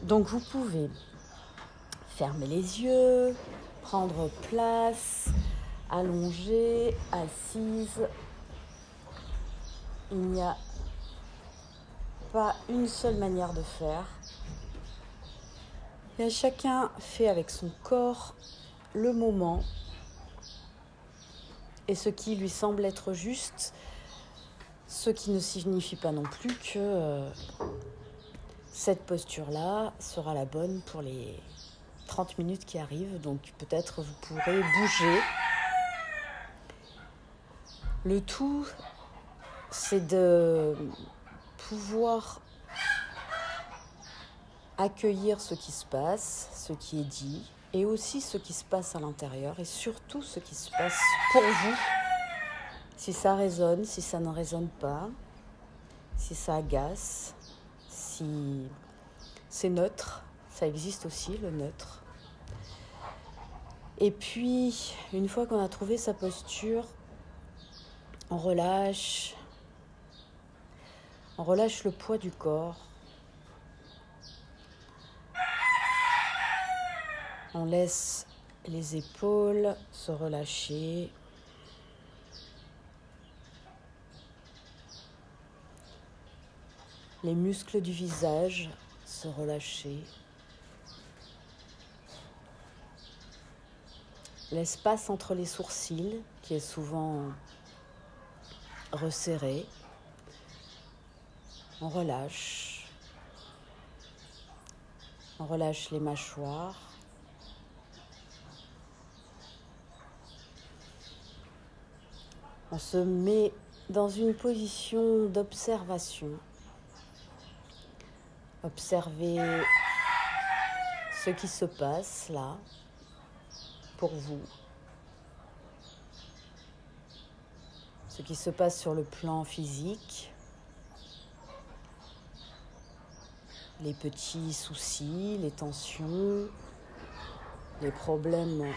Donc vous pouvez fermer les yeux, prendre place, allongée, assise. Il n'y a pas une seule manière de faire. Et chacun fait avec son corps le moment et ce qui lui semble être juste, ce qui ne signifie pas non plus que cette posture-là sera la bonne pour les 30 minutes qui arrivent. Donc peut-être vous pourrez bouger. Le tout, c'est de pouvoir accueillir ce qui se passe, ce qui est dit, et aussi ce qui se passe à l'intérieur, et surtout ce qui se passe pour vous. Si ça résonne, si ça ne résonne pas, si ça agace, si c'est neutre, ça existe aussi, le neutre. Et puis, une fois qu'on a trouvé sa posture, on relâche le poids du corps. On laisse les épaules se relâcher. Les muscles du visage se relâcher. L'espace entre les sourcils qui est souvent resserré. On relâche. On relâche les mâchoires. On se met dans une position d'observation. Observez ce qui se passe là, pour vous. Ce qui se passe sur le plan physique. Les petits soucis, les tensions, les problèmes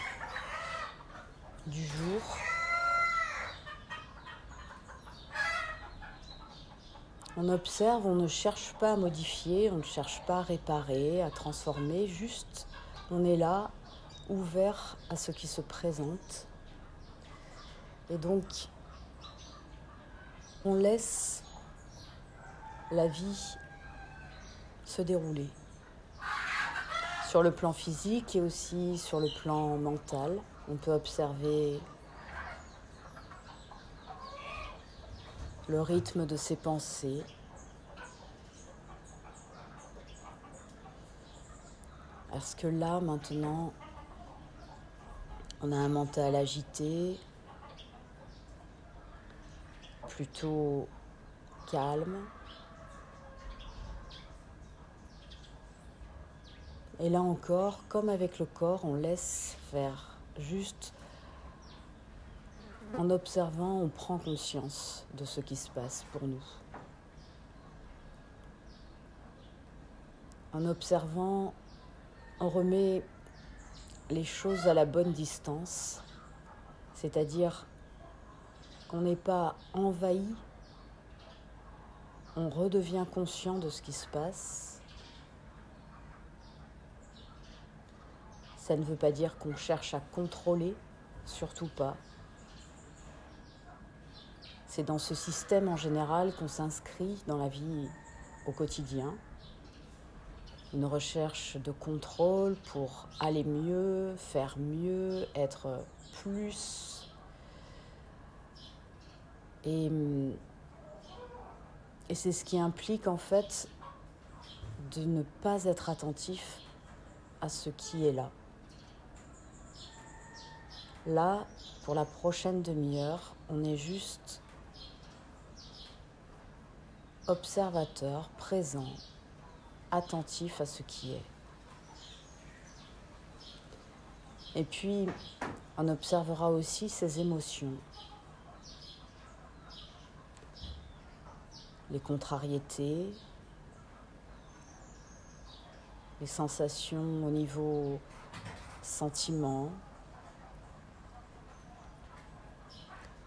du jour. On observe, on ne cherche pas à modifier, on ne cherche pas à réparer, à transformer, juste on est là, ouvert à ce qui se présente. Et donc, on laisse la vie se dérouler. Sur le plan physique et aussi sur le plan mental, on peut observer le rythme de ses pensées. Parce que là, maintenant, on a un mental agité, plutôt calme. Et là encore, comme avec le corps, on laisse faire. Juste en observant, on prend conscience de ce qui se passe pour nous. En observant, on remet les choses à la bonne distance, c'est-à-dire qu'on n'est pas envahi, on redevient conscient de ce qui se passe. Ça ne veut pas dire qu'on cherche à contrôler, surtout pas. C'est dans ce système en général qu'on s'inscrit dans la vie au quotidien. Une recherche de contrôle pour aller mieux, faire mieux, être plus. Et c'est ce qui implique en fait de ne pas être attentif à ce qui est là. Là, pour la prochaine demi-heure, on est juste observateur, présent, attentif à ce qui est. Et puis, on observera aussi ses émotions, les contrariétés, les sensations au niveau sentiment.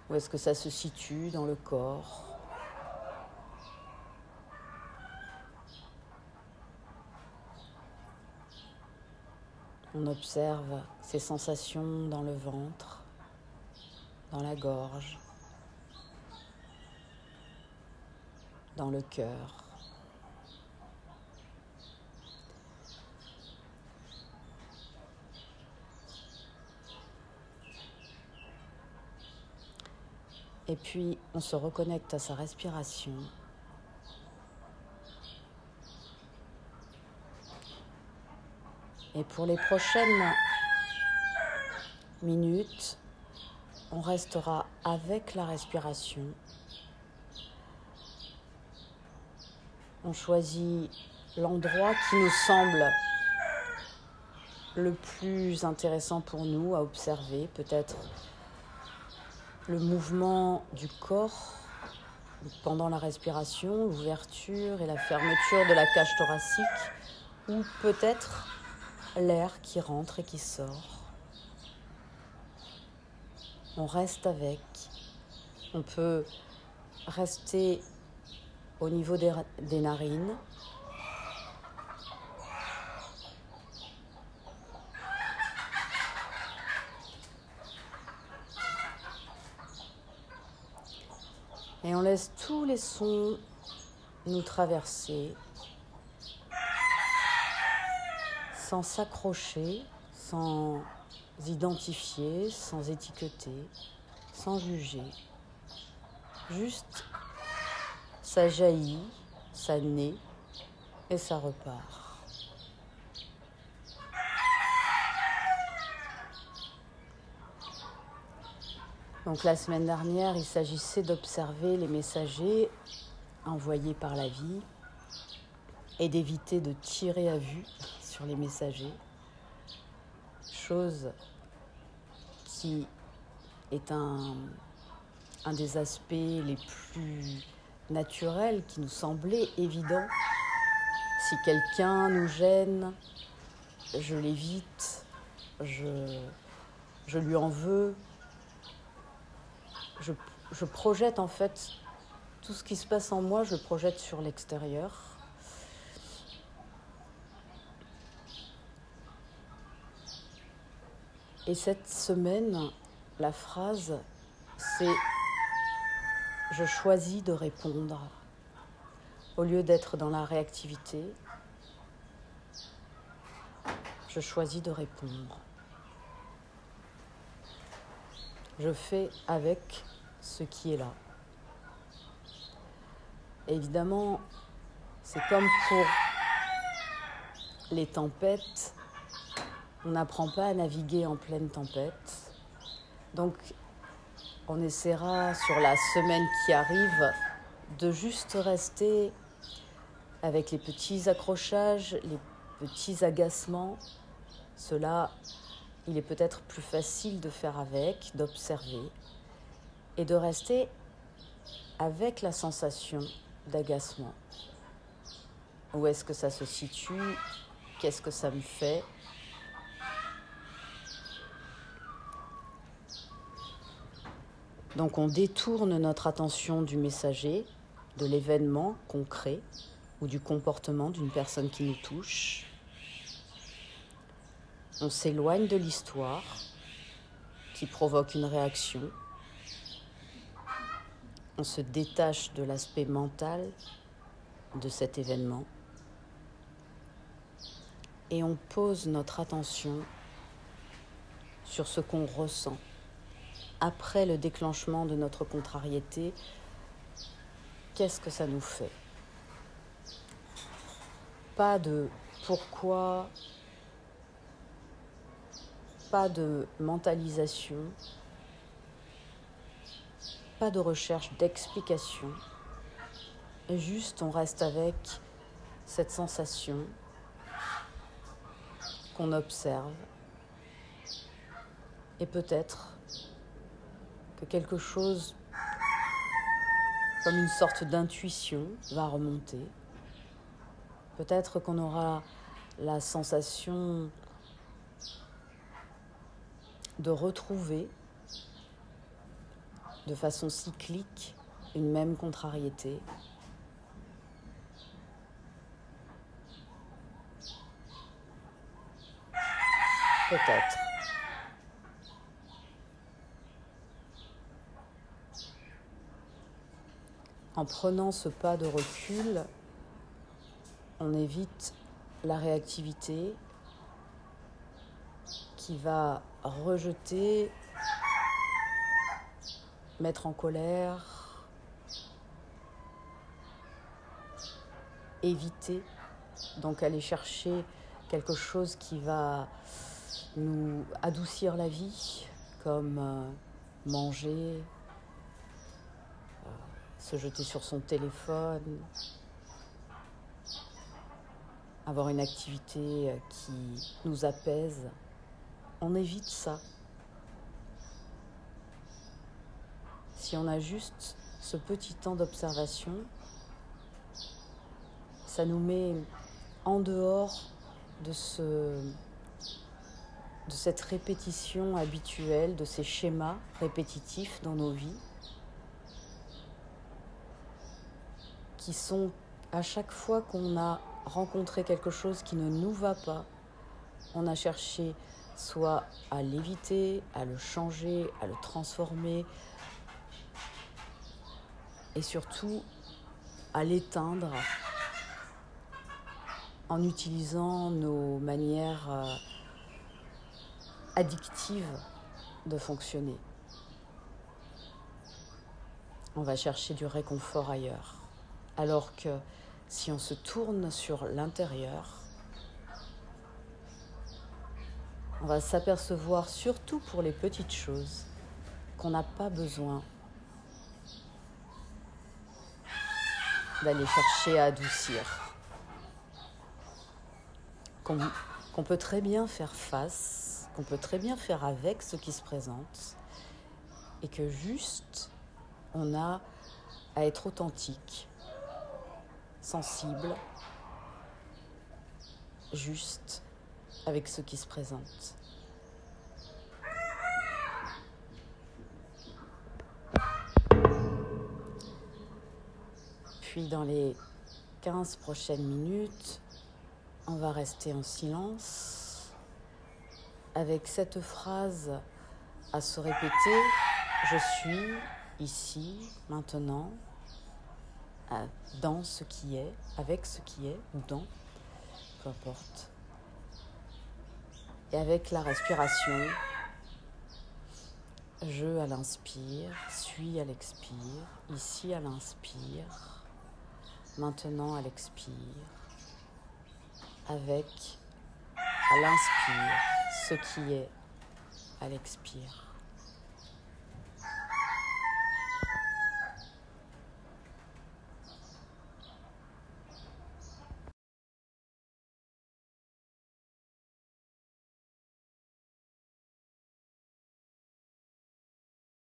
Où est-ce que ça se situe dans le corps? On observe ces sensations dans le ventre, dans la gorge, dans le cœur. Et puis, on se reconnecte à sa respiration. Et pour les prochaines minutes, on restera avec la respiration. On choisit l'endroit qui nous semble le plus intéressant pour nous à observer, peut-être le mouvement du corps pendant la respiration, l'ouverture et la fermeture de la cage thoracique, ou peut-être l'air qui rentre et qui sort. On reste avec. On peut rester au niveau des narines. Et on laisse tous les sons nous traverser sans s'accrocher, sans identifier, sans étiqueter, sans juger. Juste, ça jaillit, ça naît et ça repart. Donc la semaine dernière, il s'agissait d'observer les messagers envoyés par la vie et d'éviter de tirer à vue sur les messagers, chose qui est un des aspects les plus naturels qui nous semblait évident. Si quelqu'un nous gêne, je l'évite, je lui en veux. Je projette en fait tout ce qui se passe en moi, je le projette sur l'extérieur. Et cette semaine, la phrase, c'est « je choisis de répondre ». Au lieu d'être dans la réactivité, je choisis de répondre. Je fais avec ce qui est là. Évidemment, c'est comme pour les tempêtes, on n'apprend pas à naviguer en pleine tempête. Donc, on essaiera sur la semaine qui arrive de juste rester avec les petits accrochages, les petits agacements. Cela, il est peut-être plus facile de faire avec, d'observer et de rester avec la sensation d'agacement. Où est-ce que ça se situe? Qu'est-ce que ça me fait? Donc on détourne notre attention du messager, de l'événement concret ou du comportement d'une personne qui nous touche. On s'éloigne de l'histoire qui provoque une réaction. On se détache de l'aspect mental de cet événement et on pose notre attention sur ce qu'on ressent. Après le déclenchement de notre contrariété, qu'est-ce que ça nous fait? Pas de pourquoi, pas de mentalisation, pas de recherche d'explication. Juste, on reste avec cette sensation qu'on observe et peut-être que quelque chose comme une sorte d'intuition va remonter. Peut-être qu'on aura la sensation de retrouver de façon cyclique une même contrariété. peut-être. En prenant ce pas de recul, on évite la réactivité qui va rejeter, mettre en colère, éviter, donc aller chercher quelque chose qui va nous adoucir la vie, comme manger, se jeter sur son téléphone, avoir une activité qui nous apaise. On évite ça. Si on a juste ce petit temps d'observation, ça nous met en dehors de cette répétition habituelle, de ces schémas répétitifs dans nos vies, qui sont à chaque fois qu'on a rencontré quelque chose qui ne nous va pas, on a cherché soit à l'éviter, à le changer, à le transformer et surtout à l'éteindre en utilisant nos manières addictives de fonctionner. On va chercher du réconfort ailleurs. Alors que si on se tourne sur l'intérieur, on va s'apercevoir, surtout pour les petites choses, qu'on n'a pas besoin d'aller chercher à adoucir. Qu'on peut très bien faire face, qu'on peut très bien faire avec ce qui se présente, et que juste, on a à être authentique, sensible, juste avec ce qui se présente. Puis dans les 15 prochaines minutes, on va rester en silence avec cette phrase à se répéter: je suis ici, maintenant, dans ce qui est, avec ce qui est, ou dans, peu importe. Et avec la respiration, je à l'inspire, suis à l'expire, ici à l'inspire, maintenant à l'expire, avec à l'inspire ce qui est à l'expire.